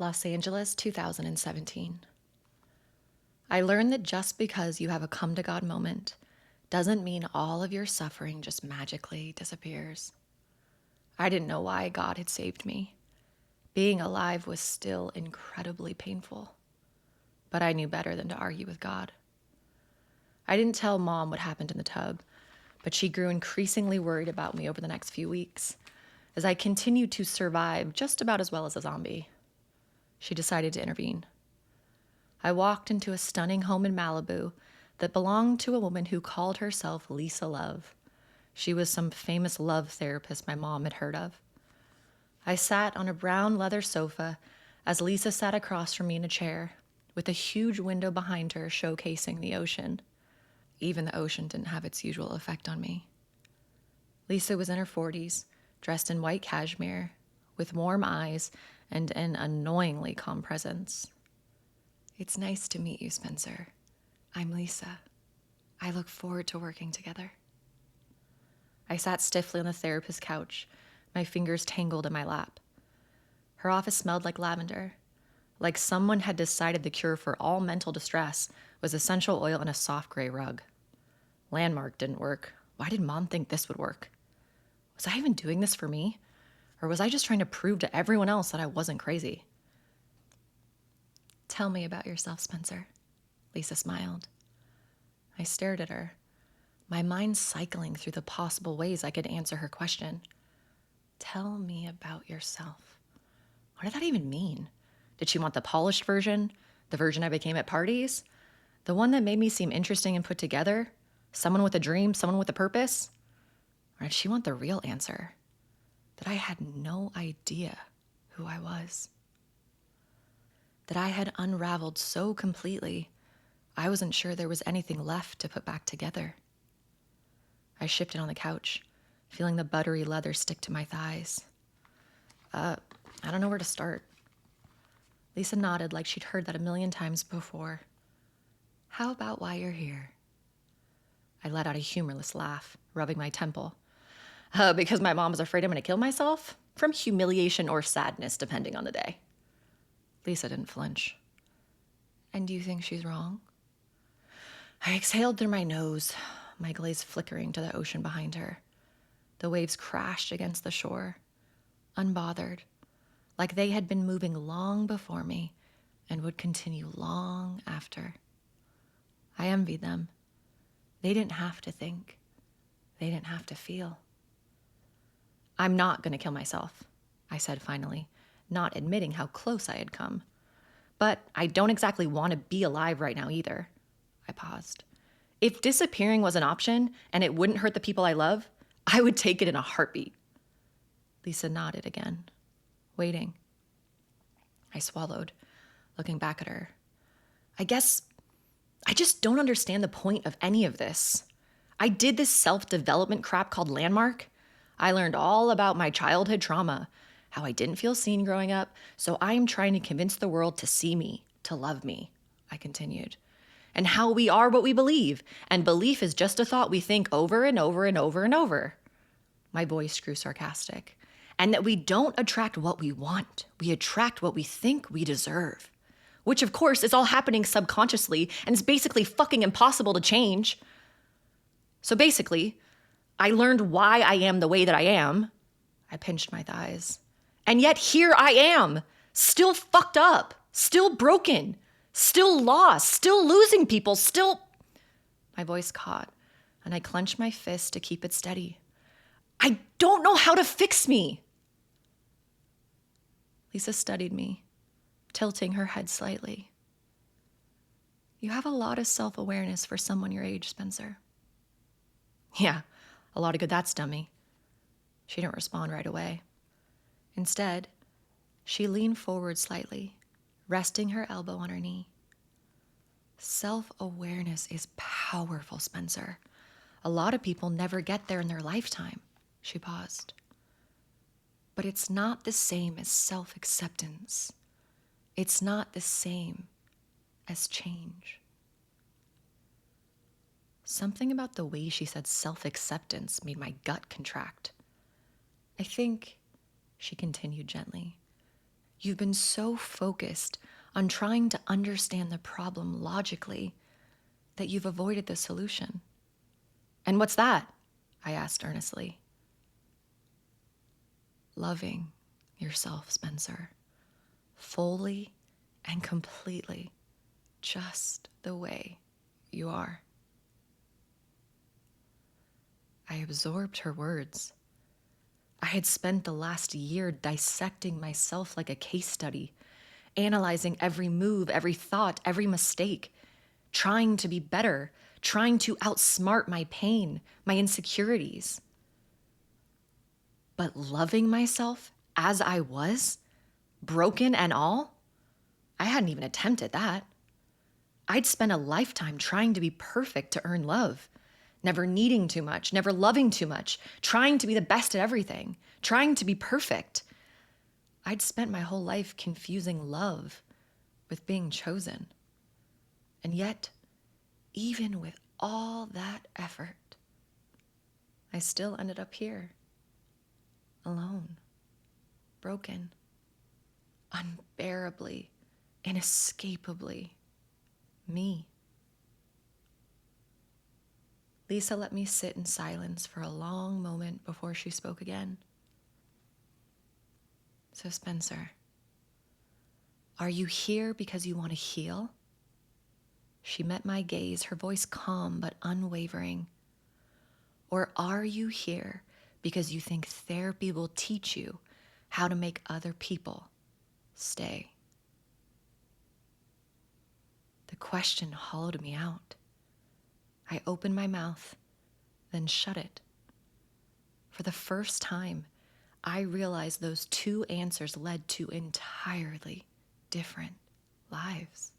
Los Angeles, 2017. I learned that just because you have a come to God moment doesn't mean all of your suffering just magically disappears. I didn't know why God had saved me. Being alive was still incredibly painful, but I knew better than to argue with God. I didn't tell Mom what happened in the tub, but she grew increasingly worried about me over the next few weeks as I continued to survive just about as well as a zombie. She decided to intervene. I walked into a stunning home in Malibu that belonged to a woman who called herself Lisa Love. She was some famous love therapist my mom had heard of. I sat on a brown leather sofa as Lisa sat across from me in a chair, with a huge window behind her showcasing the ocean. Even the ocean didn't have its usual effect on me. Lisa was in her 40s, dressed in white cashmere, with warm eyes and an annoyingly calm presence. "It's nice to meet you, Spencer. I'm Lisa. I look forward to working together." I sat stiffly on the therapist's couch, my fingers tangled in my lap. Her office smelled like lavender, like someone had decided the cure for all mental distress was essential oil and a soft gray rug. Landmark didn't work. Why did Mom think this would work? Was I even doing this for me? Or was I just trying to prove to everyone else that I wasn't crazy? "Tell me about yourself, Spencer." Lisa smiled. I stared at her, my mind cycling through the possible ways I could answer her question. Tell me about yourself. What did that even mean? Did she want the polished version? The version I became at parties? The one that made me seem interesting and put together? Someone with a dream, someone with a purpose? Or did she want the real answer? That I had no idea who I was. That I had unraveled so completely, I wasn't sure there was anything left to put back together. I shifted on the couch, feeling the buttery leather stick to my thighs. I don't know where to start. Lisa nodded like she'd heard that a million times before. "How about why you're here?" I let out a humorless laugh, rubbing my temple. Because my mom was afraid I'm going to kill myself? From humiliation or sadness, depending on the day. Lisa didn't flinch. "And do you think she's wrong?" I exhaled through my nose, my gaze flickering to the ocean behind her. The waves crashed against the shore, unbothered, like they had been moving long before me and would continue long after. I envied them. They didn't have to think. They didn't have to feel. "I'm not going to kill myself," I said finally, not admitting how close I had come. "But I don't exactly want to be alive right now either." I paused. "If disappearing was an option and it wouldn't hurt the people I love, I would take it in a heartbeat." Lisa nodded again, waiting. I swallowed, looking back at her. I guess I just don't understand the point of any of this. I did this self-development crap called Landmark. I learned all about my childhood trauma, how I didn't feel seen growing up, so I am trying to convince the world to see me, to love me, I continued. And how we are what we believe, and belief is just a thought we think over and over and over and over. My voice grew sarcastic. And that we don't attract what we want, we attract what we think we deserve. Which, of course, is all happening subconsciously, and it's basically fucking impossible to change. So basically, I learned why I am the way that I am. I pinched my thighs. And yet here I am, still fucked up, still broken, still lost, still losing people, still... My voice caught, and I clenched my fist to keep it steady. I don't know how to fix me. Lisa studied me, tilting her head slightly. "You have a lot of self-awareness for someone your age, Spencer." "Yeah, a lot of good that's done me." She didn't respond right away. Instead, she leaned forward slightly, resting her elbow on her knee. "Self-awareness is powerful, Spencer. A lot of people never get there in their lifetime." She paused. "But it's not the same as self-acceptance. It's not the same as change." Something about the way she said self-acceptance made my gut contract. "I think," she continued gently, You've been so focused on trying to understand the problem logically that you've avoided the solution. And what's that? I asked earnestly. Loving yourself, Spencer, fully and completely, just the way you are. I absorbed her words. I had spent the last year dissecting myself like a case study, analyzing every move, every thought, every mistake, trying to be better, trying to outsmart my pain, my insecurities. But loving myself as I was, broken and all, I hadn't even attempted that. I'd spent a lifetime trying to be perfect to earn love, never needing too much, never loving too much, trying to be the best at everything, trying to be perfect. I'd spent my whole life confusing love with being chosen. And yet, even with all that effort, I still ended up here, alone, broken, unbearably, inescapably me. Lisa let me sit in silence for a long moment before she spoke again. So, Spencer, are you here because you want to heal? She met my gaze, her voice calm but unwavering. Or are you here because you think therapy will teach you how to make other people stay? The question hollowed me out. I opened my mouth, then shut it. For the first time, I realized those two answers led to entirely different lives.